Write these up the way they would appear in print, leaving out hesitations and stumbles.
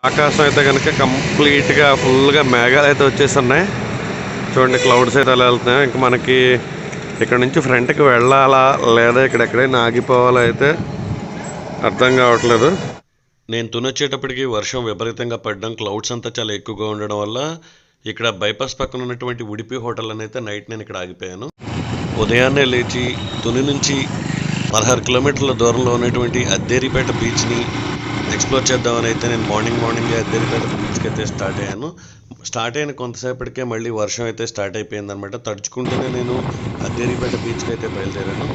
ఆకాశం అయితే కనుక కంప్లీట్గా ఫుల్గా మేఘాలు అయితే వచ్చేస్తున్నాయి. చూడండి, క్లౌడ్స్ అయితే అలా వెళ్తున్నాయి. ఇంకా మనకి ఇక్కడ నుంచి ఫ్రంట్కి వెళ్ళాలా లేదా ఇక్కడెక్కడైనా ఆగిపోవాలా అయితే అర్థం కావట్లేదు. నేను తునొచ్చేటప్పటికి వర్షం విపరీతంగా పడడం, క్లౌడ్స్ అంతా చాలా ఎక్కువగా ఉండడం వల్ల ఇక్కడ బైపాస్ పక్కన ఉన్నటువంటి ఉడిపి హోటల్ అని అయితే నైట్ నేను ఇక్కడ ఆగిపోయాను. ఉదయాన్నే లేచి తుని నుంచి 16 కిలోమీటర్ల దూరంలో ఉన్నటువంటి అద్దేరిపేట బీచ్ని ఎక్స్ప్లోర్ చేద్దామని అయితే నేను మార్నింగ్ అద్దేరిపేట బీచ్కి అయితే స్టార్ట్ అయిన కొంతసేపటికే మళ్ళీ వర్షం అయితే స్టార్ట్ అయిపోయింది అనమాట. తడుచుకుంటూనే నేను అద్దేరిపేట బీచ్కి అయితే బయలుదేరాను.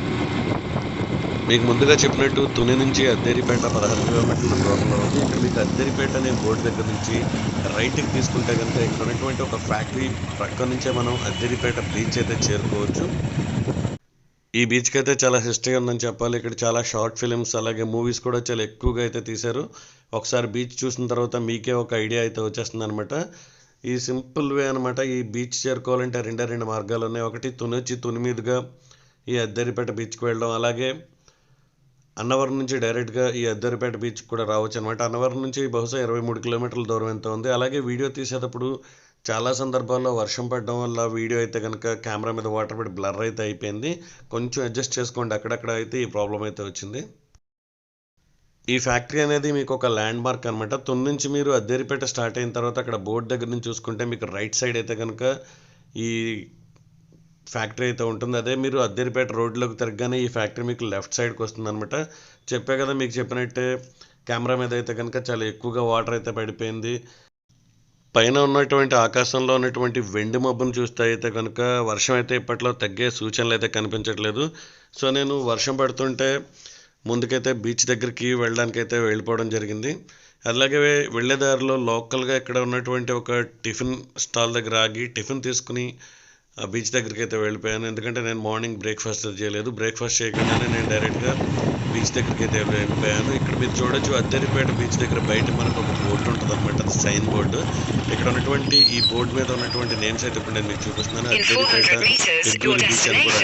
మీకు ముందుగా చెప్పినట్టు తుని నుంచి అద్దేరిపేట 16 కిలోమీటర్ల దూరంలో ఉంది. ఇక్కడ మీకు అద్దేరిపేట అనే బోర్డు దగ్గర నుంచి రైట్కి తీసుకుంటే కనుక ఇక్కడ ఉన్నటువంటి ఒక ఫ్యాక్టరీ ప్రక్క నుంచే మనం అద్దేరిపేట బీచ్ అయితే చేరుకోవచ్చు. ఈ బీచ్కి అయితే చాలా హిస్టరీ ఉందని చెప్పాలి. ఇక్కడ చాలా షార్ట్ ఫిలిమ్స్ అలాగే మూవీస్ కూడా చాలా ఎక్కువగా అయితే తీశారు. ఒకసారి బీచ్ చూసిన తర్వాత మీకే ఒక ఐడియా అయితే వచ్చేస్తుంది అనమాట. ఈ సింపుల్ వే అనమాట. ఈ బీచ్ చేరుకోవాలంటే రెండు మార్గాలు ఉన్నాయి. ఒకటి తుని మీదుగా ఈ అద్దేరిపేట బీచ్కి వెళ్ళడం, అలాగే అన్నవరం నుంచి డైరెక్ట్గా ఈ అద్దేరిపేట బీచ్ కూడా రావచ్చు అనమాట. అన్నవరం నుంచి బహుశా 23 కిలోమీటర్ల దూరం ఎంత ఉంది. అలాగే వీడియో తీసేటప్పుడు చాలా సందర్భాల్లో వర్షం పడడం వల్ల వీడియో అయితే కనుక కెమెరా మీద వాటర్ పడి బ్లర్ అయితే అయిపోయింది. కొంచెం అడ్జస్ట్ చేసుకోండి, అక్కడక్కడ అయితే ఈ ప్రాబ్లం అయితే వచ్చింది. ఈ ఫ్యాక్టరీ అనేది మీకు ఒక ల్యాండ్ మార్క్ అనమాట. తుని నుంచి మీరు అద్దేరిపేట స్టార్ట్ అయిన తర్వాత అక్కడ బోర్డు దగ్గర నుంచి చూసుకుంటే మీకు రైట్ సైడ్ అయితే కనుక ఈ ఫ్యాక్టరీ అయితే ఉంటుంది. అదే మీరు అద్దేరిపేట రోడ్లోకి తిరగగానే ఈ ఫ్యాక్టరీ మీకు లెఫ్ట్ సైడ్కి వస్తుంది అనమాట. చెప్పే కదా మీకు చెప్పినట్టే కెమెరా మీద అయితే కనుక చాలా ఎక్కువగా వాటర్ అయితే పడిపోయింది. పైన ఉన్నటువంటి ఆకాశంలో ఉన్నటువంటి వెండి మబ్బును చూస్తే అయితే కనుక వర్షం అయితే ఇప్పట్లో తగ్గే సూచనలు అయితే కనిపించట్లేదు. సో నేను వర్షం పడుతుంటే ముందుకైతే బీచ్ దగ్గరికి వెళ్ళడానికి అయితే వెళ్ళిపోవడం జరిగింది. అలాగే వెళ్ళేదారిలో లోకల్గా ఇక్కడ ఉన్నటువంటి ఒక టిఫిన్ స్టాల్ దగ్గర ఆగి టిఫిన్ తీసుకుని బీచ్ దగ్గరికి అయితే వెళ్ళిపోయాను. ఎందుకంటే నేను మార్నింగ్ బ్రేక్ఫాస్ట్ చేయలేదు. బ్రేక్ఫాస్ట్ చేయకుండానే నేను డైరెక్ట్గా బీచ్ దగ్గరికి అయితే వెళ్ళిపోయాను. ఇక్కడ మీరు చూడొచ్చు, అద్దేరిపేట బీచ్ దగ్గర బయట మనకు ఒక బోర్డు ఉంటుంది అనమాట. అది సైన్ బోర్డు. ఇక్కడ ఉన్నటువంటి ఈ బోర్డు మీద ఉన్నటువంటి నేమ్స్ అయితే ఇప్పుడు నేను మీకు చూపిస్తున్నాను. అద్దేరిపేట ఎద్దూరి బీచ్ అని కూడా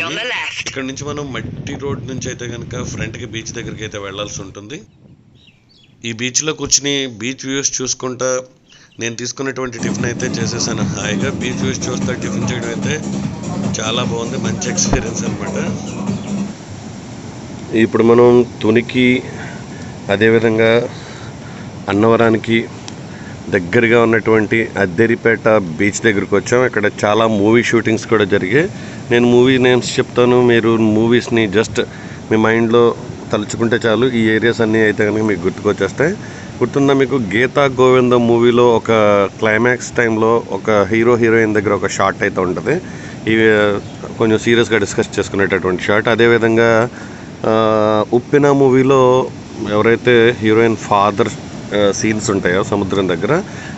అంటారు. ఇక్కడ నుంచి మనం మట్టి రోడ్ నుంచి అయితే కనుక ఫ్రంట్కి బీచ్ దగ్గరికి అయితే వెళ్ళాల్సి ఉంటుంది. ఈ బీచ్లో కూర్చుని బీచ్ వ్యూస్ చూసుకుంటా నేను తీసుకున్నటువంటి టిఫిన్ అయితే చేసేసాను. హాయిగా బీచ్ వ్యూస్ చూస్తా టిఫిన్ చేయడం అయితే చాలా బాగుంది. మంచి ఎక్స్పీరియన్స్ అనమాట. ఇప్పుడు మనం తునికి అదేవిధంగా అన్నవరానికి దగ్గరగా ఉన్నటువంటి అద్దేరిపేట బీచ్ దగ్గరికి వచ్చాం. ఇక్కడ చాలా మూవీ షూటింగ్స్ కూడా జరిగాయి. నేను మూవీ నేమ్స్ చెప్తాను, మీరు మూవీస్ని జస్ట్ మీ మైండ్లో తలుచుకుంటే చాలు ఈ ఏరియాస్ అన్నీ అయితే కనుక మీకు గుర్తుకొచ్చేస్తాయి. గుర్తుందా మీకు, గీతా గోవిందం మూవీలో ఒక క్లైమాక్స్ టైంలో ఒక హీరోయిన్ దగ్గర ఒక షాట్ అయితే ఉంటుంది. ఇవి కొంచెం సీరియస్గా డిస్కస్ చేసుకునేటటువంటి షాట్. అదేవిధంగా ఉప్పిన మూవీలో ఎవరైతే హీరోయిన్ ఫాదర్ సీన్స్ ఉంటాయో సముద్రం దగ్గర,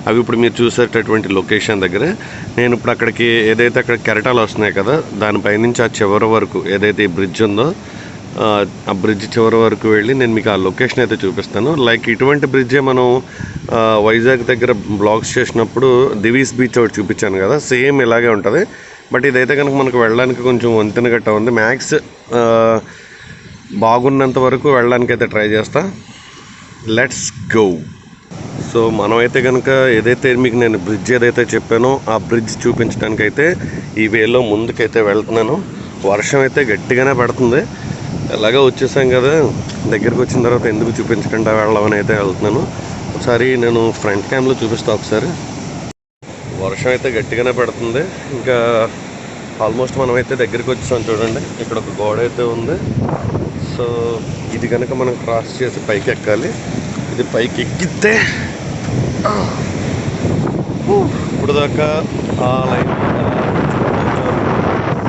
అవి ఇప్పుడు మీరు చూసేటటువంటి లొకేషన్ దగ్గర నేను ఇప్పుడు అక్కడికి ఏదైతే అక్కడ కెరటాలు వస్తున్నాయి కదా, దానిపైనుంచి ఆ చివరి వరకు ఏదైతే ఈ బ్రిడ్జ్ ఉందో ఆ బ్రిడ్జ్ చివరి వరకు వెళ్ళి నేను మీకు ఆ లొకేషన్ అయితే చూపిస్తాను. లైక్ ఇటువంటి బ్రిడ్జే మనం వైజాగ్ దగ్గర బ్లాగ్స్ చేసినప్పుడు దివీస్ బీచ్ ఒకటి చూపించాను కదా, సేమ్ ఇలాగే ఉంటుంది. బట్ ఇదైతే కనుక మనకు వెళ్ళడానికి కొంచెం వంతెన గట్ట ఉంది. మ్యాక్స్ బాగున్నంత వరకు వెళ్ళడానికి అయితే ట్రై చేస్తా. Let's go. సో మనమైతే కనుక ఏదైతే మీకు నేను బ్రిడ్జ్ ఏదైతే చెప్పానో ఆ బ్రిడ్జ్ చూపించడానికి అయితే ఈ వేలో ముందుకైతే వెళ్తున్నాను. వర్షం అయితే గట్టిగానే పడుతుంది. ఎలాగో వచ్చేసాం కదా, దగ్గరికి వచ్చిన తర్వాత ఎందుకు చూపించకుండా వెళ్ళమని అయితే వెళ్తున్నాను. ఒకసారి నేను ఫ్రంట్ క్యామ్లో చూపిస్తాను. ఒకసారి వర్షం అయితే గట్టిగానే పడుతుంది. ఇంకా ఆల్మోస్ట్ మనమైతే దగ్గరికి వచ్చేసాం. చూడండి, ఇక్కడ ఒక గోడ అయితే ఉంది. సో ఇది కనుక మనం క్రాస్ చేసి పైకి ఎక్కాలి. ఇది పైకి ఎక్కితే ఇప్పుడు దాకా ఆ లైన్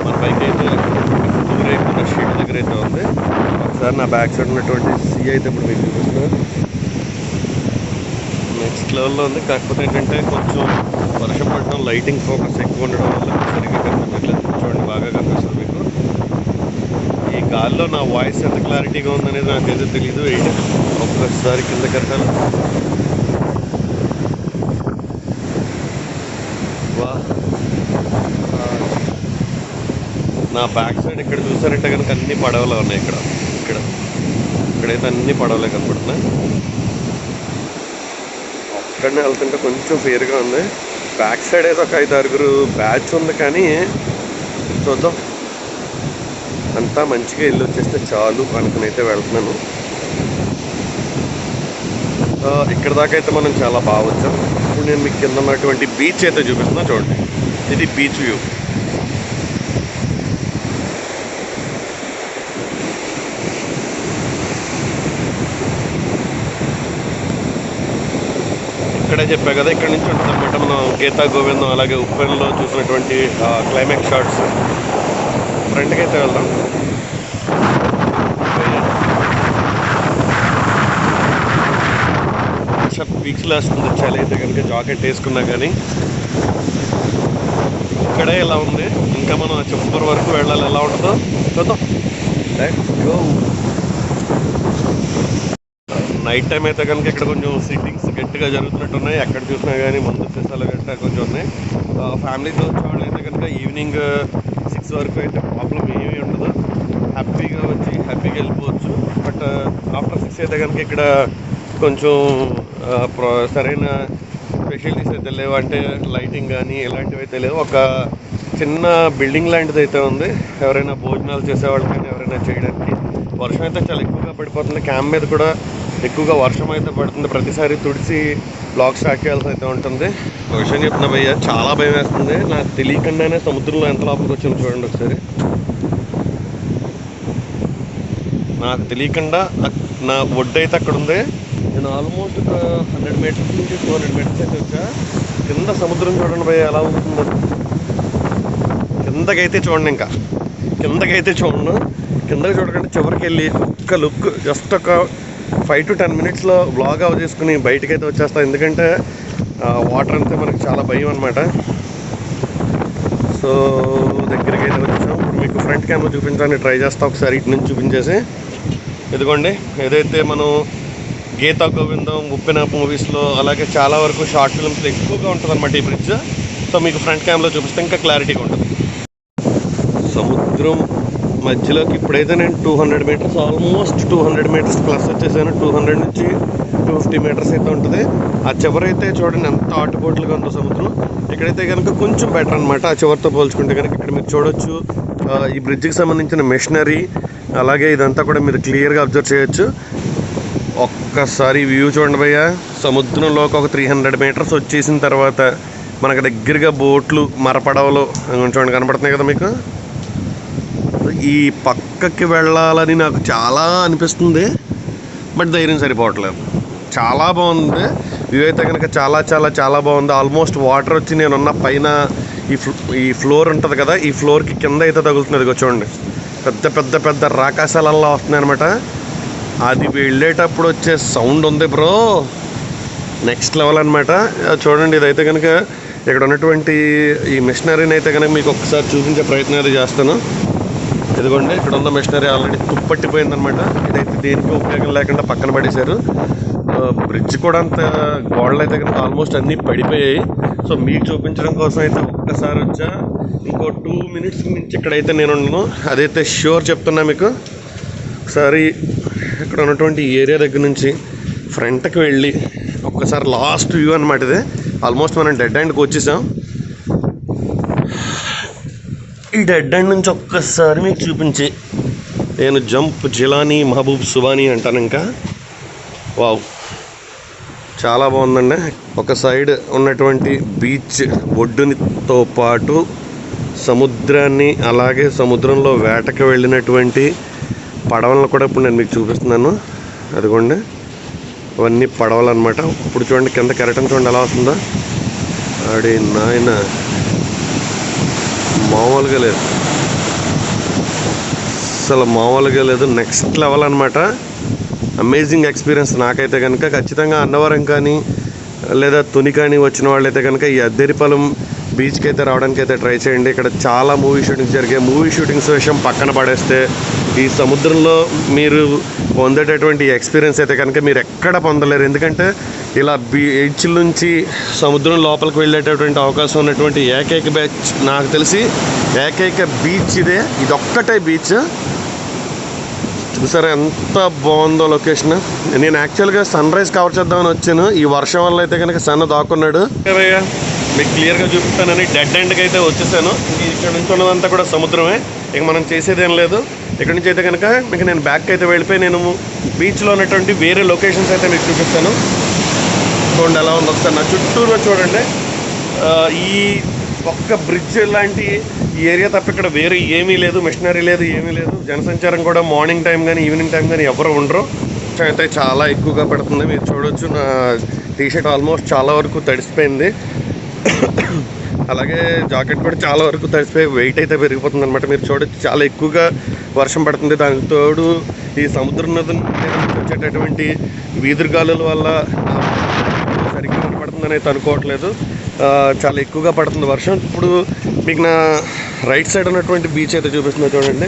మన పైకి అయితే ఊరైతే షీట్ దగ్గర అయితే ఉంది. ఒకసారి నా బ్యాక్ సైడ్ ఉన్నటువంటి సీ అయితే ఇప్పుడు మీకు చూపిస్తున్నాను. నెక్స్ట్ లెవెల్లో ఉంది. కాకపోతే ఏంటంటే కొంచెం వర్షం పడడం, లైటింగ్ ఫోకస్ ఎక్కువ ఉండడం వల్ల సరిగ్గా కనిపించట్లేదు. చూడండి, బాగా కనిపిస్తుంది మీకు. ఈ గాల్లో నా వాయిస్ ఎంత క్లారిటీగా ఉందనేది నాకైతే తెలీదు. ఒక్కసారి కింద కట్టాలి. నా బ్యాక్ సైడ్ ఇక్కడ చూసారంటే కనుక అన్ని పడవలు ఉన్నాయి. ఇక్కడైతే అన్ని పడవలే కనపడుతున్నాయి. ఒక్కడనే వెళ్తుంటే కొంచెం ఫేర్గా ఉంది. బ్యాక్ సైడ్ అయితే ఒక 5-6 బ్యాచ్ ఉంది, కానీ చూద్దాం. అంతా మంచిగా వెళ్ళి వచ్చేస్తే చాలు అనుకుని అయితే వెళ్తున్నాను. ఇక్కడ దాకా అయితే మనం చాలా బాగా వచ్చాం. ఇప్పుడు నేను మీకు కింద ఉన్నటువంటి బీచ్ అయితే చూపిస్తున్నా, చూడండి. ఇది బీచ్ వ్యూ. ఇక్కడే చెప్పా కదా, ఇక్కడ నుంచి ఉంటుంది అనమాట మనం గీతా గోవిందం అలాగే ఉప్పెన్లో చూసినటువంటి క్లైమాక్స్ షాట్స్. ఫ్రంట్కి అయితే వెళ్దాం. వీక్స్లో వస్తుంది చలి అయితే కనుక జాకెట్ వేసుకున్నా, కానీ ఇక్కడే ఇలా ఉంది. ఇంకా మనం చివరి వరకు వెళ్ళాలి, ఎలా ఉంటుందో చూద్దాం. నైట్ టైం అయితే కనుక ఇక్కడ కొంచెం సిట్టింగ్స్ గట్టిగా జరుగుతున్నట్టు ఉన్నాయి. ఎక్కడ చూసినా కానీ మందు సీసాలు గట్టిగా కొంచెం ఉన్నాయి. ఫ్యామిలీతో వచ్చేవాళ్ళు అయితే కనుక ఈవినింగ్ 6 వరకు అయితే ప్రాబ్లం ఏమీ ఉండదు. హ్యాపీగా వచ్చి హ్యాపీగా వెళ్ళిపోవచ్చు. బట్ ఆఫ్టర్ 6 అయితే కనుక ఇక్కడ కొంచెం సరైన ఫెసిలిటీస్ అయితే లేవు. అంటే లైటింగ్ కానీ ఇలాంటివి అయితే లేవు. ఒక చిన్న బిల్డింగ్ లాంటిది అయితే ఉంది, ఎవరైనా భోజనాలు చేసేవాళ్ళు కానీ ఎవరైనా చేయడానికి. వర్షం అయితే చాలా ఎక్కువగా పడిపోతుంది. క్యాంప్ మీద కూడా ఎక్కువగా వర్షం అయితే పడుతుంది. ప్రతిసారి తుడిచి బ్లాగ్ స్టార్ట్ చేయాల్సి అయితే ఉంటుంది. ఒక విషయం చెప్తున్నా భయ్య, చాలా భయం వేస్తుంది. నాకు తెలియకుండానే సముద్రంలో ఎంత లోపలికి వచ్చిందో చూడండి ఒకసారి. నాకు తెలియకుండా నా ఒడ్డు అయితే అక్కడ ఉంది. నేను ఆల్మోస్ట్ ఒక 100 మీటర్స్ నుంచి 200 మీటర్స్ అయితే వచ్చా. కింద సముద్రం చూడండి భయ్య ఎలా ఉంటుందో. కిందకైతే చూడండి, ఇంకా కిందకైతే చూడండి. కిందకి చూడకుండా చివరికి వెళ్ళి ఒక్క లుక్ జస్ట్ ఒక 5 to 10 మినిట్స్లో బ్లాగ్ ఆఫ్ చేసుకుని బయటకైతే వచ్చేస్తాను. ఎందుకంటే వాటర్ అంతే మనకు చాలా భయం అనమాట. సో దగ్గరికి అయితే వచ్చాం. ఇప్పుడు మీకు ఫ్రంట్ కెమెరా చూపించడానికి ట్రై చేస్తా. ఒకసారి ఇటు నుంచి చూపించేసి, ఇదిగోండి ఏదైతే మనం గీతా గోవిందం, ఉప్పెన మూవీస్లో అలాగే చాలా వరకు షార్ట్ ఫిల్మ్స్లో ఎక్కువగా ఉంటుంది అనమాట ఈ బ్రిడ్జ్. సో మీకు ఫ్రంట్ కెమెరాలో చూపిస్తే ఇంకా క్లారిటీగా ఉంటుంది. సముద్రం మధ్యలోకి ఇప్పుడైతే నేను 200 మీటర్స్, ఆల్మోస్ట్ 200 మీటర్స్ ప్లస్ వచ్చేసాను. 200 నుంచి 250 మీటర్స్ అయితే ఉంటుంది. ఆ చివరైతే చూడండి ఎంత ఆటుపోట్లుగా ఉందో సముద్రం. ఇక్కడైతే కనుక కొంచెం బెటర్ అనమాట ఆ చివరితో పోల్చుకుంటే కనుక. ఇక్కడ మీరు చూడొచ్చు ఈ బ్రిడ్జ్కి సంబంధించిన మెషినరీ, అలాగే ఇదంతా కూడా మీరు క్లియర్గా అబ్జర్వ్ చేయొచ్చు. ఒక్కసారి వ్యూ చూడండి భయ్య. సముద్రంలోకి ఒక 300 మీటర్స్ వచ్చేసిన తర్వాత మనకు దగ్గరగా బోట్లు, మరపడవలు చూడండి కనపడుతున్నాయి కదా మీకు. ఈ పక్కకి వెళ్ళాలని నాకు చాలా అనిపిస్తుంది, బట్ ధైర్యం సరిపోవట్లేదు. చాలా బాగుంది వ్యూ అయితే కనుక, చాలా చాలా చాలా బాగుంది. ఆల్మోస్ట్ వాటర్ వచ్చి నేనున్న పైన ఈ ఫ్లోర్ ఉంటుంది కదా, ఈ ఫ్లోర్కి కింద అయితే తగులుతున్నది. చూడండి పెద్ద పెద్ద పెద్ద రాకాశాలల్లో వస్తున్నాయి అనమాట. అది వెళ్ళేటప్పుడు వచ్చే సౌండ్ ఉంది బ్రో, నెక్స్ట్ లెవెల్ అనమాట. చూడండి ఇదైతే కనుక ఇక్కడ ఉన్నటువంటి ఈ మిషనరీని అయితే కనుక మీకు ఒకసారి చూపించే ప్రయత్నం అయితే చేస్తాను. ఇదిగోండి ఇక్కడ ఉన్న మిషనరీ ఆల్రెడీ తుప్పట్టిపోయిందనమాట. ఇదైతే దేనికి ఉపయోగం లేకుండా పక్కన పడేశారు. బ్రిడ్జ్ కూడా అంత గోడలు అయితే కనుక ఆల్మోస్ట్ అన్నీ పడిపోయాయి. సో మీకు చూపించడం కోసం అయితే ఒక్కసారి వచ్చా. ఇంకో 2 మినిట్స్ నుంచి ఇక్కడైతే నేను ఉన్నాను, అదైతే ష్యూర్ చెప్తున్నా మీకు. ఒకసారి ఇక్కడ ఉన్నటువంటి ఏరియా దగ్గర నుంచి ఫ్రంట్కి వెళ్ళి ఒక్కసారి లాస్ట్ వ్యూ అనమాట ఇది. ఆల్మోస్ట్ మనం డెడ్ ఎండ్కి వచ్చేసాం. ఈ డెడ్ ఎండ్ నుంచి ఒక్కసారి మీకు చూపించి నేను జంప్ జిలానీ మహబూబ్ సుబానీ అంటాను. ఇంకా వావ్ చాలా బాగుందండి. ఒక సైడ్ ఉన్నటువంటి బీచ్ ఒడ్డునితో పాటు సముద్రాన్ని, అలాగే సముద్రంలో వేటకి వెళ్ళినటువంటి పడవలను కూడా ఇప్పుడు నేను మీకు చూపిస్తున్నాను. అదిగోండి అవన్నీ పడవలు అనమాట. ఇప్పుడు చూడండి కింద కెరటం చూడండి ఎలా వస్తుందో. ఆడి నాయన మామూలుగా లేదు, అసలు మామూలుగా లేదు. నెక్స్ట్ లెవెల్ అనమాట. అమేజింగ్ ఎక్స్పీరియన్స్ నాకైతే కనుక. ఖచ్చితంగా అన్నవరం కానీ లేదా తుని కానీ వచ్చిన వాళ్ళైతే కనుక ఈ అద్దెరిపాలెం బీచ్కి అయితే రావడానికి అయితే ట్రై చేయండి. ఇక్కడ చాలా మూవీ షూటింగ్స్ జరిగాయి. మూవీ షూటింగ్స్ విషయం పక్కన పడేస్తే ఈ సముద్రంలో మీరు పొందేటటువంటి ఎక్స్పీరియన్స్ అయితే కనుక మీరు ఎక్కడ పొందలేరు. ఎందుకంటే ఇలా బీచ్ నుంచి సముద్రం లోపలికి వెళ్ళేటటువంటి అవకాశం ఉన్నటువంటి ఏకైక బీచ్, నాకు తెలిసి ఏకైక బీచ్ ఇదే. ఇదొక్కటే బీచ్. సరే ఎంత బాగుందో లొకేషన్. నేను యాక్చువల్గా సన్ రైజ్ కవర్ చేద్దామని వచ్చాను. ఈ వర్షం వల్ల అయితే కనుక సన్ దాక్కున్నాడు. మీకు క్లియర్గా చూపిస్తానని డెడ్ ఎండ్కి అయితే వచ్చేసాను. ఇక్కడ నుంచి ఉన్నదంతా కూడా సముద్రమే. ఇక మనం చేసేది ఏం లేదు. ఇక్కడ నుంచి అయితే కనుక మీకు నేను బ్యాక్ అయితే వెళ్ళిపోయి నేను బీచ్లో ఉన్నటువంటి వేరే లొకేషన్స్ అయితే మీకు చూపిస్తాను. చూడండి ఎలా ఉంది ఒకసారి. నా చుట్టూరు చూడండి. ఈ ఒక్క బ్రిడ్జ్ లాంటి ఈ ఏరియా తప్ప ఇక్కడ వేరే ఏమీ లేదు, మిషనరీ లేదు, ఏమీ లేదు. జనసంచారం కూడా మార్నింగ్ టైం కానీ ఈవినింగ్ టైం కానీ ఎవరు ఉండరు. అయితే చాలా ఎక్కువగా పడుతుంది. మీరు చూడవచ్చు నా టీషర్ట్ ఆల్మోస్ట్ చాలా వరకు తడిసిపోయింది. అలాగే జాకెట్ కూడా చాలా వరకు తడిసిపోయి వెయిట్ అయితే పెరిగిపోతుంది అనమాట. మీరు చూడొచ్చు చాలా ఎక్కువగా వర్షం పడుతుంది. దానికి తోడు ఈ సముద్రం నది వచ్చేటటువంటి వీధురుగాలుల వల్ల సరిగ్గా పడుతుందని అయితే అనుకోవట్లేదు. చాలా ఎక్కువగా పడుతుంది వర్షం. ఇప్పుడు మీకు నా రైట్ సైడ్ ఉన్నటువంటి బీచ్ అయితే చూపిస్తున్నా చూడండి.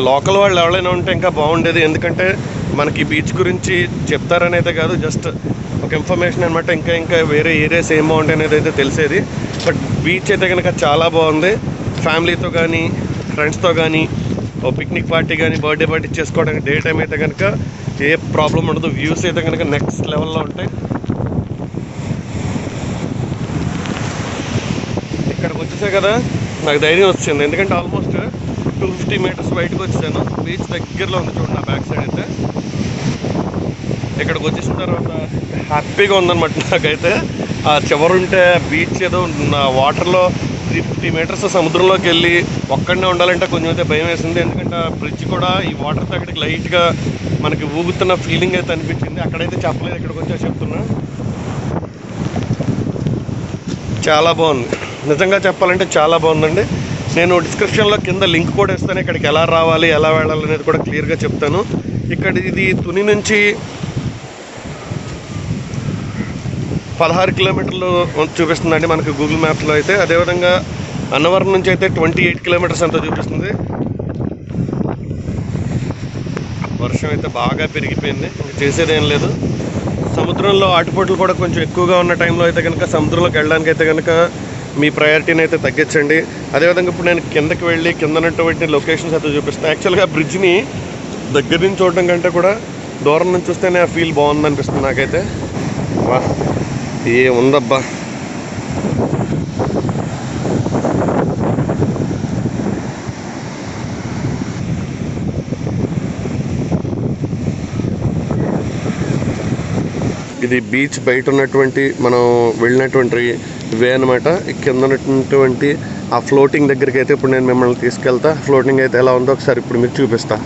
లోకల్ వాళ్ళు ఎవరైనా ఉంటే ఇంకా బాగుండేది. ఎందుకంటే మనకి బీచ్ గురించి చెప్తారని అయితే కాదు, జస్ట్ ఒక ఇన్ఫర్మేషన్ అనమాట. ఇంకా వేరే ఏరియాస్ ఏం బాగుంటాయి అనేది అయితే తెలిసేది. బట్ బీచ్ అయితే కనుక చాలా బాగుంది. ఫ్యామిలీతో కానీ ఫ్రెండ్స్తో కానీ ఓ పిక్నిక్ పార్టీ కానీ బర్త్డే పార్టీ చేసుకోవడానికి డే టైం అయితే కనుక ఏ ప్రాబ్లం ఉండదు. వ్యూస్ అయితే కనుక నెక్స్ట్ లెవెల్లో ఉంటాయి. ఇక్కడికి వచ్చేసా కదా నాకు ధైర్యం వచ్చింది. ఎందుకంటే ఆల్మోస్ట్ 250 మీటర్స్ బయటకు వచ్చాను. బీచ్ దగ్గరలో ఉంది చూడండి నా బ్యాక్ సైడ్ అయితే. ఇక్కడికి వచ్చేసిన తర్వాత హ్యాపీగా ఉందన్నమాట నాకైతే. ఆ చివరుంటే బీచ్ ఏదో వాటర్లో 350 మీటర్స్ సముద్రంలోకి వెళ్ళి ఒక్కడనే ఉండాలంటే కొంచెం అయితే భయం వేసింది. ఎందుకంటే ఆ బ్రిడ్జ్ కూడా ఈ వాటర్తో అక్కడికి లైట్గా మనకి ఊగుతున్న ఫీలింగ్ అయితే అనిపించింది. అక్కడైతే చెప్పలేదు, ఇక్కడికి వచ్చా చెప్తున్నా. చాలా బాగుంది, నిజంగా చెప్పాలంటే చాలా బాగుందండి. నేను డిస్క్రిప్షన్లో కింద లింక్ కూడా ఇస్తాను. ఇక్కడికి ఎలా రావాలి ఎలా వెళ్ళాలి అనేది కూడా క్లియర్గా చెప్తాను. ఇక్కడ ఇది తుని నుంచి 16 కిలోమీటర్లు చూపిస్తుందండి మనకి గూగుల్ మ్యాప్లో అయితే. అదేవిధంగా అన్నవరం నుంచి అయితే 28 కిలోమీటర్స్ అంతా చూపిస్తుంది. వర్షం అయితే బాగా పెరిగిపోయింది, ఇంకా చేసేదేం లేదు. సముద్రంలో ఆటుపోట్లు కూడా కొంచెం ఎక్కువగా ఉన్న టైంలో అయితే కనుక సముద్రంలోకి వెళ్ళడానికి అయితే కనుక మీ ప్రయారిటీని అయితే తగ్గించండి. అదేవిధంగా ఇప్పుడు నేను కిందకి వెళ్ళి కింద ఉన్నటువంటి లొకేషన్స్ అయితే చూపిస్తాను. యాక్చువల్గా బ్రిడ్జ్ని దగ్గర నుంచి చూడటం కంటే కూడా దూరం నుంచి చూస్తేనే ఆ ఫీల్ బాగుందనిపిస్తుంది నాకైతే. వా ఏముందబ్బా. ఇది బీచ్ బయట ఉన్నటువంటి మనం వెళ్ళినటువంటి వే అనమాట. కింద ఉన్నటువంటి ఆ ఫ్లోటింగ్ దగ్గరికి అయితే ఇప్పుడు నేను మిమ్మల్ని తీసుకెళ్తా. ఫ్లోటింగ్ అయితే ఎలా ఉందో ఒకసారి ఇప్పుడు మీకు చూపిస్తా.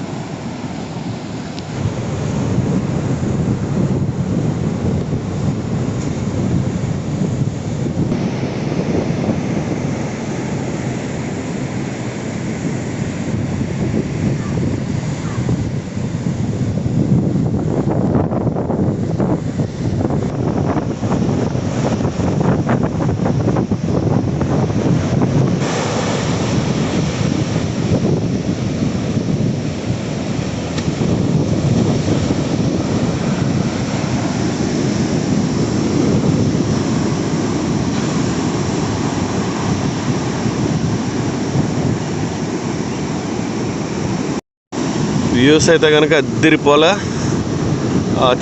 వ్యూస్ అయితే కనుక అద్దిరిపోలే.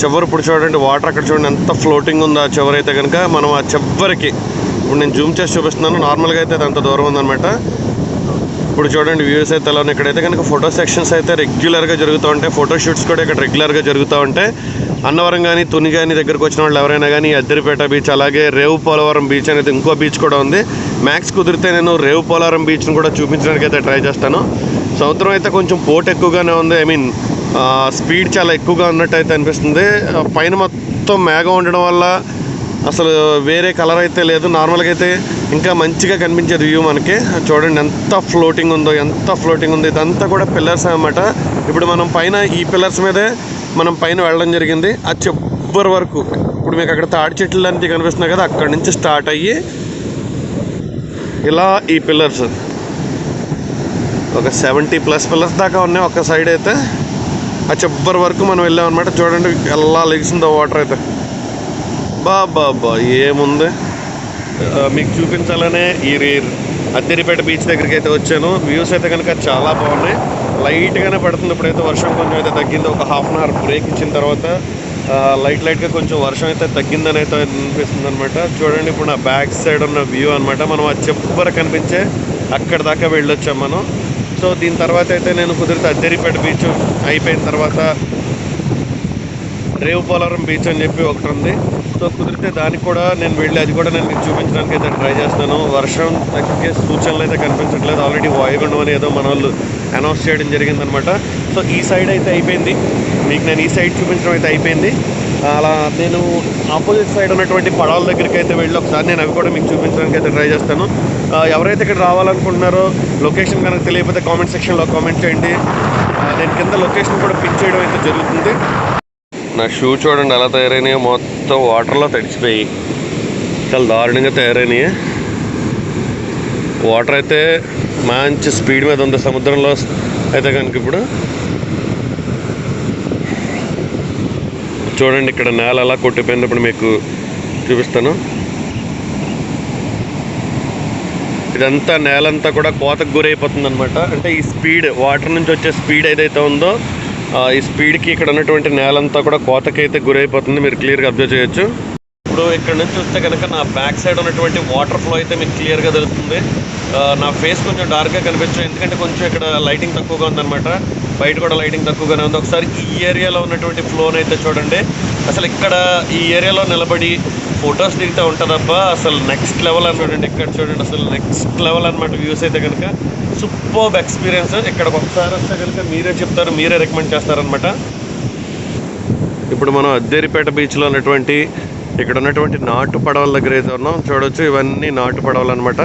చివరి ఇప్పుడు చూడండి వాటర్ అక్కడ చూడండి ఎంత ఫ్లోటింగ్ ఉందో. ఆ చివరి అయితే కనుక మనం ఆ చివరికి ఇప్పుడు నేను జూమ్ చేసి చూపిస్తున్నాను. నార్మల్గా అయితే అది అంత దూరం ఉందన్నమాట. ఇప్పుడు చూడండి వ్యూస్ అయితే ఎలా ఉన్నాయి. ఇక్కడైతే కనుక ఫోటో సెక్షన్స్ అయితే రెగ్యులర్గా జరుగుతూ ఉంటాయి. ఫోటో షూట్స్ కూడా ఇక్కడ రెగ్యులర్గా జరుగుతూ ఉంటాయి. అన్నవరం కానీ తుని కానీ దగ్గరకు వచ్చిన వాళ్ళు ఎవరైనా కానీ అద్దరిపేట బీచ్ అలాగే రేవు పోలవరం బీచ్ అనేది ఇంకో బీచ్ కూడా ఉంది. మ్యాక్స్ కుదిరితే నేను రేవు పోలవరం బీచ్ని కూడా చూపించడానికి అయితే ట్రై చేస్తాను. సముద్రం అయితే కొంచెం పోటు ఎక్కువగానే ఉంది. ఐ మీన్ స్పీడ్ చాలా ఎక్కువగా ఉన్నట్టు అయితే అనిపిస్తుంది. పైన మొత్తం మేఘం ఉండడం వల్ల అసలు వేరే కలర్ అయితే లేదు. నార్మల్గా అయితే ఇంకా మంచిగా కనిపించేది వ్యూ మనకి. చూడండి ఎంత ఫ్లోటింగ్ ఉందో, ఎంత ఫ్లోటింగ్ ఉంది. ఇదంతా కూడా పిల్లర్స్ అన్నమాట. ఇప్పుడు మనం పైన ఈ పిల్లర్స్ మీదే మనం పైన వెళ్ళడం జరిగింది. ఆ చివరి వరకు ఇప్పుడు మీకు అక్కడ తాడి చెట్లు లాంటివి కనిపిస్తున్నాయి కదా, అక్కడి నుంచి స్టార్ట్ అయ్యి ఇలా ఈ పిల్లర్స్ ఒక 70+ పిల్లర్స్ దాకా ఉన్నాయి ఒక సైడ్ అయితే. ఆ చివరి వరకు మనం వెళ్ళామన్నమాట. చూడండి ఎలా లెగిసిందో వాటర్ అయితే. బాబా ఏముంది మీకు చూపించాలనే ఈ అద్దిరిపేట బీచ్ దగ్గరికి అయితే వచ్చాను. వ్యూస్ అయితే కనుక చాలా బాగున్నాయి. లైట్గానే పడుతుంది. ఇప్పుడైతే వర్షం కొంచెం అయితే తగ్గింది. ఒక హాఫ్ అన్ అవర్ బ్రేక్ ఇచ్చిన తర్వాత లైట్గా కొంచెం వర్షం అయితే తగ్గిందని అయితే అనిపిస్తుంది అనమాట. చూడండి, ఇప్పుడు నా బ్యాక్ సైడ్ ఉన్న వ్యూ అనమాట. మనం ఆ చెప్పర కనిపించే అక్కడ దాకా వెళ్ళొచ్చాం మనం. సో దీని తర్వాత అయితే నేను కుదిరితే అద్దిరిపేట బీచ్ అయిపోయిన తర్వాత రేవు పోలవరం బీచ్ అని చెప్పి ఒకటి ఉంది. సో కుదిరితే దానికి కూడా నేను వెళ్ళి అది కూడా నేను మీకు చూపించడానికి అయితే ట్రై చేస్తాను. వర్షం తగ్గే సూచనలు అయితే కనిపించట్లేదు. ఆల్రెడీ వాయుగుండం అని ఏదో మన వాళ్ళు అనౌన్స్ చేయడం జరిగిందనమాట. సో ఈ సైడ్ అయితే అయిపోయింది. మీకు నేను ఈ సైడ్ చూపించడం అయితే అయిపోయింది. అలా నేను ఆపోజిట్ సైడ్ ఉన్నటువంటి పడవల దగ్గరికి అయితే వెళ్ళి ఒకసారి నేను అవి కూడా మీకు చూపించడానికి అయితే ట్రై చేస్తాను. ఎవరైతే ఇక్కడ రావాలనుకుంటున్నారో లొకేషన్ కనుక తెలియకపోతే కామెంట్ సెక్షన్లో కామెంట్ చేయండి. నేను కింద లొకేషన్ కూడా పిన్ చేయడం అయితే జరుగుతుంది. నా షూ చూడండి ఎలా తయారైనాయో, మొత్తం వాటర్లో తడిచిపోయి చాలా దారుణంగా తయారైనాయి. వాటర్ అయితే మంచి స్పీడ్ మీద ఉంది సముద్రంలో అయితే కనుక. ఇప్పుడు చూడండి ఇక్కడ నేల ఎలా కొట్టిపోయినప్పుడు మీకు చూపిస్తాను. ఇదంతా నేలంతా కూడా కోతకు గురైపోతుంది అనమాట. అంటే ఈ స్పీడ్, వాటర్ నుంచి వచ్చే స్పీడ్ ఏదైతే ఉందో ఈ స్పీడ్కి ఇక్కడ ఉన్నటువంటి నేలంతా కూడా కోతకైతే గురైపోతుంది. మీరు క్లియర్గా అబ్జర్వ్ చేయొచ్చు. ఇప్పుడు ఇక్కడ నుంచి వస్తే కనుక నా బ్యాక్ సైడ్ ఉన్నటువంటి వాటర్ ఫ్లో అయితే మీకు క్లియర్గా తెలుస్తుంది. నా ఫేస్ కొంచెం డార్క్గా కనిపించు, ఎందుకంటే కొంచెం ఇక్కడ లైటింగ్ తక్కువగా ఉందన్నమాట. బయట కూడా లైటింగ్ తక్కువగానే ఉంది. ఒకసారి ఈ ఏరియాలో ఉన్నటువంటి ఫ్లోని అయితే చూడండి. అసలు ఇక్కడ ఈ ఏరియాలో నిలబడి ఫొటోస్ దిగుతూ ఉంటుందబ్బా, అసలు నెక్స్ట్ లెవెల్ అనమాట. ఇక్కడ చూడండి అసలు నెక్స్ట్ లెవెల్ అనమాట. వ్యూస్ అయితే కనుక సూపర్బ్ ఎక్స్పీరియన్స్. ఇక్కడికి ఒకసారి వస్తే కనుక మీరే చెప్తారు, మీరే రికమెండ్ చేస్తారనమాట. ఇప్పుడు మనం అద్దేరిపేట బీచ్లో ఉన్నటువంటి ఇక్కడ ఉన్నటువంటి నాటు పడవల దగ్గర అయితే ఉన్నాం. చూడవచ్చు ఇవన్నీ నాటు పడవలు అనమాట.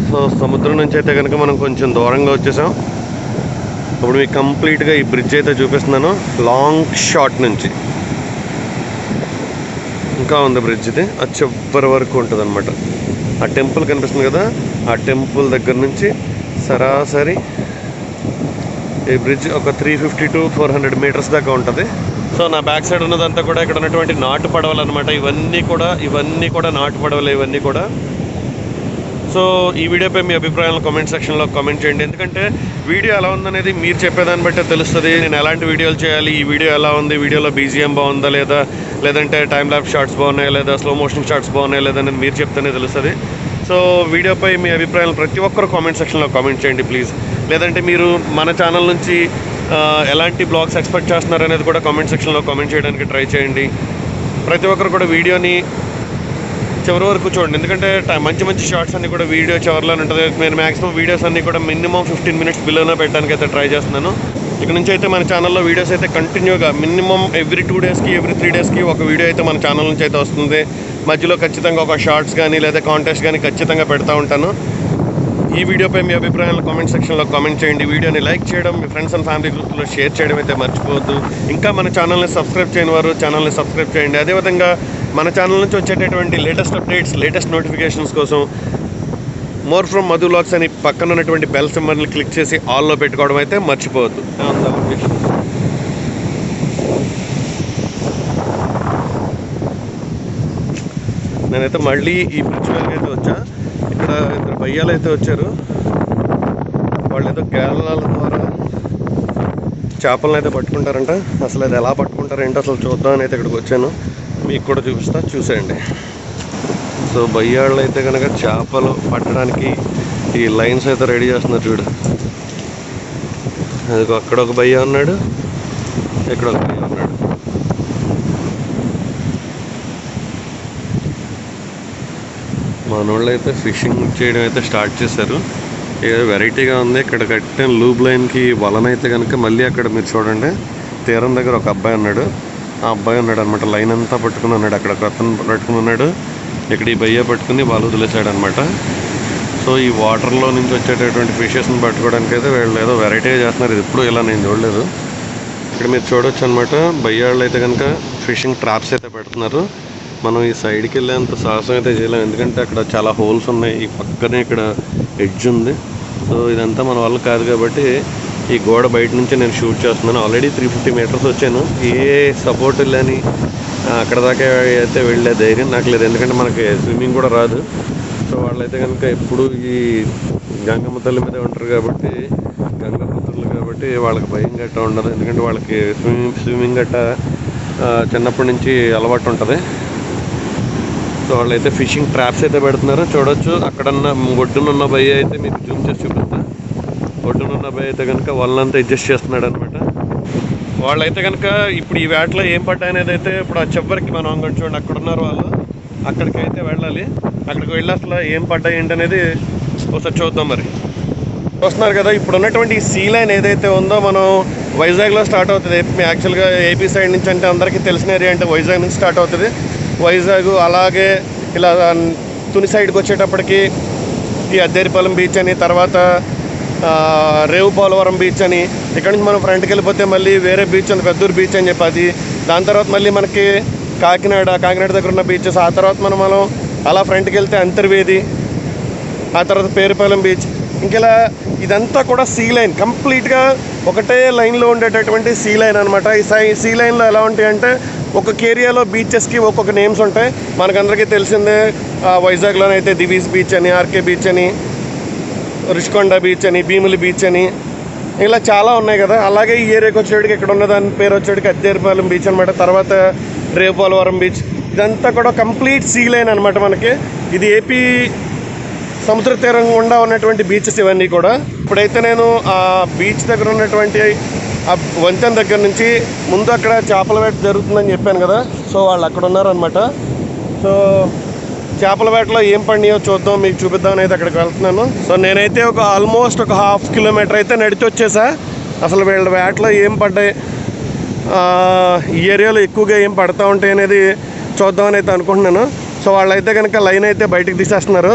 సో సముద్రం నుంచి అయితే కనుక మనం కొంచెం దూరంగా వచ్చేసాం. ఇప్పుడు మీకు కంప్లీట్గా ఈ బ్రిడ్జ్ అయితే చూపిస్తున్నాను. లాంగ్ షాట్ నుంచి ఇంకా ఉంది బ్రిడ్జ్. ఇది ఆ చివరి వరకు ఉంటుంది అనమాట. ఆ టెంపుల్ కనిపిస్తుంది కదా, ఆ టెంపుల్ దగ్గర నుంచి సరాసరి ఈ బ్రిడ్జ్ ఒక 350 to 400 మీటర్స్ దాకా ఉంటుంది. సో నా బ్యాక్ సైడ్ ఉన్నదంతా కూడా ఇక్కడ ఉన్నటువంటి నాటు పడవలు అనమాట. ఇవన్నీ కూడా నాటు పడవలు ఇవన్నీ కూడా. సో ఈ వీడియోపై మీ అభిప్రాయాలను కామెంట్ సెక్షన్లో కామెంట్ చేయండి. ఎందుకంటే వీడియో ఎలా ఉందనేది మీరు చెప్పేదాన్ని బట్టే తెలుస్తుంది. నేను ఎలాంటి వీడియోలు చేయాలి, ఈ వీడియో ఎలా ఉంది, వీడియోలో బీజిఎం బాగుందా లేదా, లేదంటే టైం ల్యాప్ షార్ట్స్ బాగున్నాయా లేదా, స్లో మోషన్ షార్ట్స్ బాగున్నాయా లేదా అనేది మీరు చెప్తేనే తెలుస్తుంది. సో వీడియోపై మీ అభిప్రాయాలను ప్రతి ఒక్కరు కామెంట్ సెక్షన్లో కామెంట్ చేయండి ప్లీజ్. లేదంటే మీరు మన ఛానల్ నుంచి ఎలాంటి బ్లాగ్స్ ఎక్స్పెక్ట్ చేస్తున్నారు అనేది కూడా కామెంట్ సెక్షన్లో కామెంట్ చేయడానికి ట్రై చేయండి. ప్రతి ఒక్కరు కూడా వీడియోని చివరి వరకు చూడండి, ఎందుకంటే మంచి మంచి షార్ట్స్ అన్నీ కూడా వీడియో చివరిలోనే ఉంటుంది. నేను మ్యాక్సిమం వీడియోస్ అన్నీ కూడా మినిమం 15 minutes బిలోనే పెట్టడానికి అయితే ట్రై చేస్తున్నాను. ఇక్కడ నుంచి అయితే మన ఛానల్లో వీడియోస్ అయితే కంటిన్యూగా మినిమం ఎవ్రీ 2 daysకి ఎవ్రీ 3 daysకి ఒక వీడియో అయితే మన ఛానల్ నుంచి అయితే వస్తుంది. మధ్యలో ఖచ్చితంగా ఒక షార్ట్స్ కానీ లేదా కాంటెస్ట్ కానీ ఖచ్చితంగా పెడతా ఉంటాను. ఈ వీడియోపై మీ అభిప్రాయాలను కామెంట్ సెక్షన్లో కామెంట్ చేయండి. వీడియోని లైక్ చేయడం, మీ ఫ్రెండ్స్ అండ్ ఫ్యామిలీ గ్రూప్లో షేర్ చేయడం అయితే మర్చిపోవద్దు. ఇంకా మన ఛానల్ని సబ్స్క్రైబ్ చేయని వారు ఛానల్ని సబ్స్క్రైబ్ చేయండి. అదేవిధంగా మన ఛానల్ నుంచి వచ్చేటటువంటి లేటెస్ట్ అప్డేట్స్, లేటెస్ట్ నోటిఫికేషన్స్ కోసం మోర్ ఫ్రమ్ మధు వ్లాగ్స్ అని పక్కన ఉన్నటువంటి బెల్ సింబల్ని క్లిక్ చేసి ఆల్లో పెట్టుకోవడం అయితే మర్చిపోవద్దు. నేనైతే మళ్ళీ ఈ బ్రిడ్జ్ మీదకి అయితే వచ్చా. ఇక్కడ 2 భయ్యాలు అయితే వచ్చారు. వాళ్ళు ఏదో గేలాల ద్వారా చేపలను అయితే పట్టుకుంటారంట. అసలు అది ఎలా పట్టుకుంటారు ఏంటో అసలు చూద్దామని అయితే ఇక్కడికి వచ్చాను. మీకు కూడా చూపిస్తా, చూసేయండి. సో భయ్యాళ్ళు అయితే కనుక చేపలు పట్టడానికి ఈ లైన్స్ అయితే రెడీ చేస్తున్నారు. చూడు, అది అక్కడ ఒక భయ్యా ఉన్నాడు, ఇక్కడ ఒక భయ్యా ఉన్నాడు. మనోళ్ళు అయితే ఫిషింగ్ చేయడం అయితే స్టార్ట్ చేశారు. ఏదో వెరైటీగా ఉంది. ఇక్కడ కట్టిన లూబ్ లైన్కి వలనైతే కనుక మళ్ళీ అక్కడ మీరు చూడండి తీరం దగ్గర ఒక అబ్బాయి ఉన్నాడు. ఆ అబ్బాయి ఉన్నాడు అనమాట. లైన్ అంతా పట్టుకుని ఉన్నాడు. అక్కడ ఒక అతను పట్టుకుని ఉన్నాడు. ఇక్కడ ఈ బయ్య పట్టుకుని వాళ్ళు వదిలేశాడు అనమాట. సో ఈ వాటర్లో నుంచి వచ్చేటటువంటి ఫిషెస్ని పట్టుకోవడానికి అయితే వీళ్ళు ఏదో వెరైటీగా చేస్తున్నారు. ఇది ఎప్పుడు ఇలా నేను చూడలేదు. ఇక్కడ మీరు చూడవచ్చు అనమాట. బయ్యాళ్ళు అయితే కనుక ఫిషింగ్ ట్రాప్స్ అయితే పెడుతున్నారు. మనం ఈ సైడ్కి వెళ్ళేంత సాహసం అయితే చేయలేము, ఎందుకంటే అక్కడ చాలా హోల్స్ ఉన్నాయి. ఈ పక్కనే ఇక్కడ ఎడ్జ్ ఉంది. సో ఇదంతా మన వల్ల కాదు కాబట్టి ఈ గోడ బయట నుంచి నేను షూట్ చేస్తున్నాను. ఆల్రెడీ 350 meters వచ్చాను. ఏ సపోర్ట్ లేని అక్కడ దాకా అయితే వెళ్ళే ధైర్యం నాకు లేదు, ఎందుకంటే మనకి స్విమ్మింగ్ కూడా రాదు. సో సో వాళ్ళైతే కనుక ఎప్పుడు ఈ గంగమ్మ తల్లి మీదే ఉంటారు కాబట్టి, గంగమ్మ పుత్రులు కాబట్టి వాళ్ళకి భయం గట్ట ఉండదు. ఎందుకంటే వాళ్ళకి స్విమ్మింగ్ గట్ట చిన్నప్పటి నుంచి అలవాటు ఉంటుంది. సో వాళ్ళైతే ఫిషింగ్ ట్రాప్స్ అయితే పెడుతున్నారు. చూడొచ్చు అక్కడన్న ఒడ్డునున్న భయ అయితే మీకు జూమ్ చేసి చూపిస్తా. ఒడ్డునున్న భయ అయితే కనుక వాళ్ళంతా అడ్జస్ట్ చేస్తున్నాడు అనమాట. వాళ్ళైతే కనుక ఇప్పుడు ఈ వేటలో ఏం పడ్డా అనేది అయితే ఇప్పుడు ఆ చివరికి మనం అంగడి చూడండి అక్కడ ఉన్నారు వాళ్ళు, అక్కడికి అయితే వెళ్ళాలి. అక్కడికి వెళ్ళి అసలు ఏం పడ్డాయి ఏంటి అనేది ఒకసారి చూద్దాం. మరి చూస్తున్నారు కదా ఇప్పుడు ఉన్నటువంటి సీ లైన్ ఏదైతే ఉందో మనం వైజాగ్లో స్టార్ట్ అవుతుంది. యాక్చువల్గా ఏపీ సైడ్ నుంచి అంటే అందరికీ తెలిసిన ఏరియా అంటే వైజాగ్ నుంచి స్టార్ట్ అవుతుంది. వైజాగ్ అలాగే ఇలా తుని సైడ్కి వచ్చేటప్పటికి ఈ అద్దేరిపాలెం బీచ్ అని, తర్వాత రేవు పోలవరం బీచ్ అని, ఇక్కడ నుంచి మనం ఫ్రంట్కి వెళ్ళిపోతే మళ్ళీ వేరే బీచ్ ఉంది పెద్దూరు బీచ్ అని చెప్పి అది. దాని తర్వాత మళ్ళీ మనకి కాకినాడ దగ్గర ఉన్న బీచెస్. ఆ తర్వాత మనం అలా ఫ్రంట్కి వెళ్తే అంతర్వేది, ఆ తర్వాత పేరుపాలెం బీచ్. ఇంకెలా ఇదంతా కూడా సీ లైన్, కంప్లీట్గా ఒకటే లైన్లో ఉండేటటువంటి సీ లైన్ అనమాట. ఈ సీ లైన్లో ఎలా ఉంటాయి అంటే ఒక్కొక్క ఏరియాలో బీచెస్కి ఒక్కొక్క నేమ్స్ ఉంటాయి. మనకందరికీ తెలిసిందే వైజాగ్లోనైతే దివీస్ బీచ్ అని, ఆర్కే బీచ్ అని, రుషికొండ బీచ్ అని, భీములి బీచ్ అని, ఇలా చాలా ఉన్నాయి కదా. అలాగే ఈ ఏరియాకి వచ్చేటికి ఇక్కడ ఉన్న దాని పేరు వచ్చేటికి అద్దేరిపాలెం బీచ్ అనమాట. తర్వాత రేవు పోలవరం బీచ్. ఇదంతా కూడా కంప్లీట్ సీ లైన్ అనమాట మనకి. ఇది ఏపీ సముద్ర తీరం గుండా ఉన్నటువంటి బీచెస్ ఇవన్నీ కూడా. ఇప్పుడైతే నేను ఆ బీచ్ దగ్గర ఉన్నటువంటి ఆ వంతెన దగ్గర నుంచి ముందు అక్కడ చేపల వేట జరుగుతుందని చెప్పాను కదా. సో వాళ్ళు అక్కడ ఉన్నారనమాట. సో చేపల వేటలో ఏం పండియో చూద్దాం, మీకు చూపిద్దామని అయితే అక్కడికి వెళ్తున్నాను. సో నేనైతే ఆల్మోస్ట్ ఒక 1/2 కిలోమీటర్ అయితే నడిచి వచ్చేసా. అసలు వీళ్ళ వేటలో ఏం పడ్డాయి, ఈ ఏరియాలో ఎక్కువగా ఏం పడతా ఉంటాయి అనేది చూద్దామని అయితే అనుకుంటున్నాను. సో వాళ్ళైతే కనుక లైన్ అయితే బయటికి తీసేస్తున్నారు.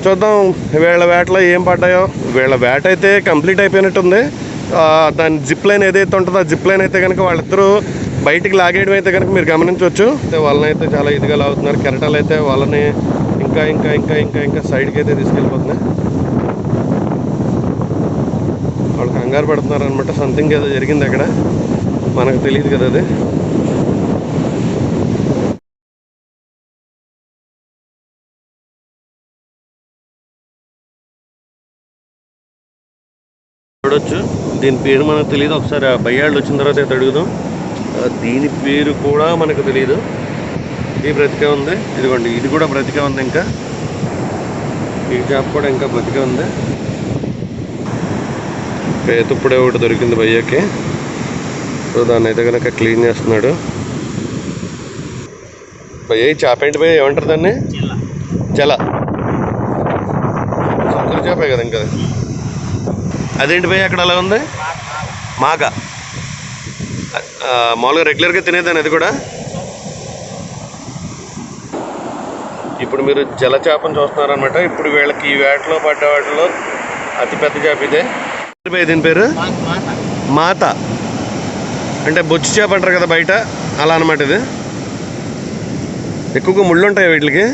చూద్దాం వీళ్ళ వేటలో ఏం పడ్డాయో. వీళ్ళ వేట అయితే కంప్లీట్ అయిపోయినట్టుంది. దాని జిప్ లైన్ ఏదైతే ఉంటుందో ఆ జిప్ లైన్ అయితే కనుక వాళ్ళిద్దరూ బయటికి లాగేయడం అయితే కనుక మీరు గమనించవచ్చు. వాళ్ళని అయితే చాలా ఇదిగా లాగుతున్నారు. కెరటాలు అయితే వాళ్ళని ఇంకా ఇంకా ఇంకా ఇంకా ఇంకా సైడ్కి అయితే తీసుకెళ్ళిపోతున్నాయి. వాళ్ళు కంగారు పడుతున్నారు అనమాట. సంథింగ్ ఏదో జరిగింది అక్కడ, మనకు తెలియదు కదా అది. చూడొచ్చు దీని పేరు మనకు తెలియదు. ఒకసారి ఆ బయ్యాళ్ళు వచ్చిన తర్వాత అయితే అడుగుదాం. దీని పేరు కూడా మనకు తెలియదు. ఇది బ్రతికే ఉంది, ఇదిగోండి ఇది కూడా బ్రతికే ఉంది. ఇంకా ఈ చేప కూడా ఇంకా బ్రతికే ఉంది. పేతుప్పుడే ఒకటి దొరికింది భయ్యకి. సో దాన్ని అయితే కనుక క్లీన్ చేస్తున్నాడు భయ్య. ఈ చేప ఏంటి భయ్య, ఏమంటారు దాన్ని? జల సముద్ర చేపే కదా ఇంకా. అదేంటి భయ్య అక్కడ అలా ఉంది? మాగ. మామూలుగా రెగ్యులర్గా తినేదాన్ని అది కూడా. ఇప్పుడు మీరు జల చేపను చూస్తున్నారనమాట. ఇప్పుడు వీళ్ళకి ఈ వేటలో పడ్డ వాటిలో అతిపెద్ద చేప ఇదే. దీని పేరు మాత, అంటే బొచ్చు చేప అంటారు కదా బయట, అలా అనమాట. ఇది ఎక్కువగా ముళ్ళు ఉంటాయి వీటికి.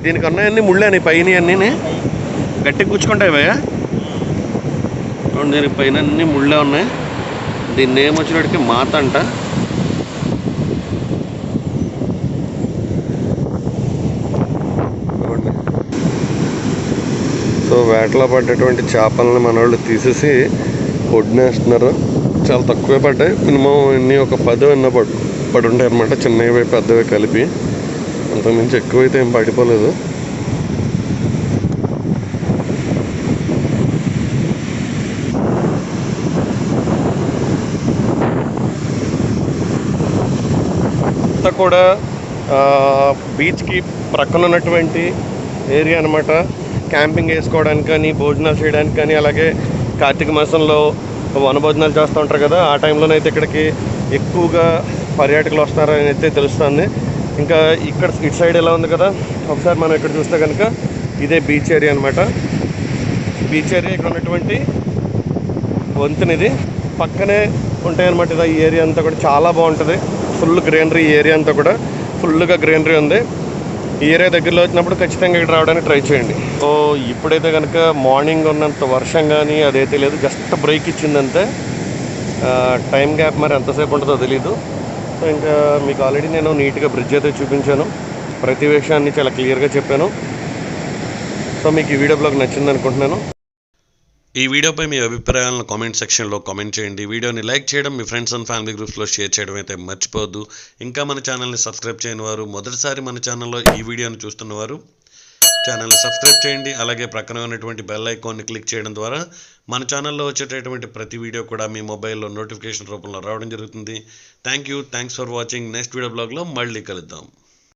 దీనికి ఉన్నాయన్నీ ముళ్ళు అని పైన అన్నీ గట్టిగా గుచ్చుకుంటాయి భయ్య. దీనికి పైన అన్ని ముళ్ళే ఉన్నాయి. దీన్ని ఏం వచ్చినట్టుకి మాత అంట. సో వేటలో పడ్డటువంటి చేపలని మన వాళ్ళు తీసేసి వడ్డేస్తున్నారు. చాలా తక్కువే పడ్డాయి. మినిమం ఇన్ని ఒక 10 ఎన్నో పడి ఉంటాయి అన్నమాట, చిన్నవి పెద్దవి కలిపి. అంతకుమించి ఎక్కువైతే ఏం పడిపోలేదు. అంతా కూడా బీచ్కి ప్రక్కన ఉన్నటువంటి ఏరియా అనమాట. క్యాంపింగ్ వేసుకోవడానికి కానీ, భోజనాలు చేయడానికి కానీ, అలాగే కార్తీక మాసంలో వనభోజనాలు చేస్తూ ఉంటారు కదా, ఆ టైంలోనైతే ఇక్కడికి ఎక్కువగా పర్యాటకులు వస్తున్నారని అయితే తెలుస్తుంది. ఇంకా ఇక్కడ ఇటు సైడ్ ఎలా ఉంది కదా, ఒకసారి మనం ఇక్కడ చూస్తే కనుక ఇదే బీచ్ ఏరియా అనమాట. బీచ్ ఏరియా ఇక్కడ ఉన్నటువంటి వంతెన ఇది పక్కనే ఉంటాయన్నమాట. ఇది ఈ ఏరియా అంతా కూడా చాలా బాగుంటుంది. ఫుల్ గ్రీనరీ, ఈ ఏరియా అంతా కూడా ఫుల్గా గ్రీనరీ ఉంది. ఈ ఏరియా దగ్గరలో వచ్చినప్పుడు ఖచ్చితంగా ఇక్కడ రావడానికి ట్రై చేయండి. సో ఇప్పుడైతే కనుక మార్నింగ్ ఉన్నంత వర్షం కానీ అదైతే లేదు, జస్ట్ బ్రేక్ ఇచ్చిందంతే. టైం గ్యాప్ మరి ఎంతసేపు ఉంటుందో తెలీదు. సో ఇంకా మీకు ఆల్రెడీ నేను నీట్గా బ్రిడ్జ్ అయితే చూపించాను, ప్రతి విషయాన్ని చాలా క్లియర్గా చెప్పాను. సో మీకు ఈ వీడియో బ్లాగ్ నచ్చింది అనుకుంటున్నాను. ఈ వీడియోపై మీ అభిప్రాయాలను కామెంట్ సెక్షన్లో కామెంట్ చేయండి. వీడియోని లైక్ చేయడం, మీ ఫ్రెండ్స్ అండ్ ఫ్యామిలీ గ్రూప్స్లో షేర్ చేయడం అయితే మర్చిపోవద్దు. ఇంకా మన ఛానల్ని సబ్స్క్రైబ్ చేయని వారు, మొదటిసారి మన ఛానల్లో ఈ వీడియోని చూస్తున్నవారు ఛానల్ని సబ్స్క్రైబ్ చేయండి. అలాగే ప్రక్కన ఉన్నటువంటి బెల్ ఐకాన్ని క్లిక్ చేయడం ద్వారా మన ఛానల్లో వచ్చేటటువంటి ప్రతి వీడియో కూడా మీ మొబైల్లో నోటిఫికేషన్ రూపంలో రావడం జరుగుతుంది. Thanks for watching. Next video బ్లాగ్లో మళ్ళీ కలుద్దాం.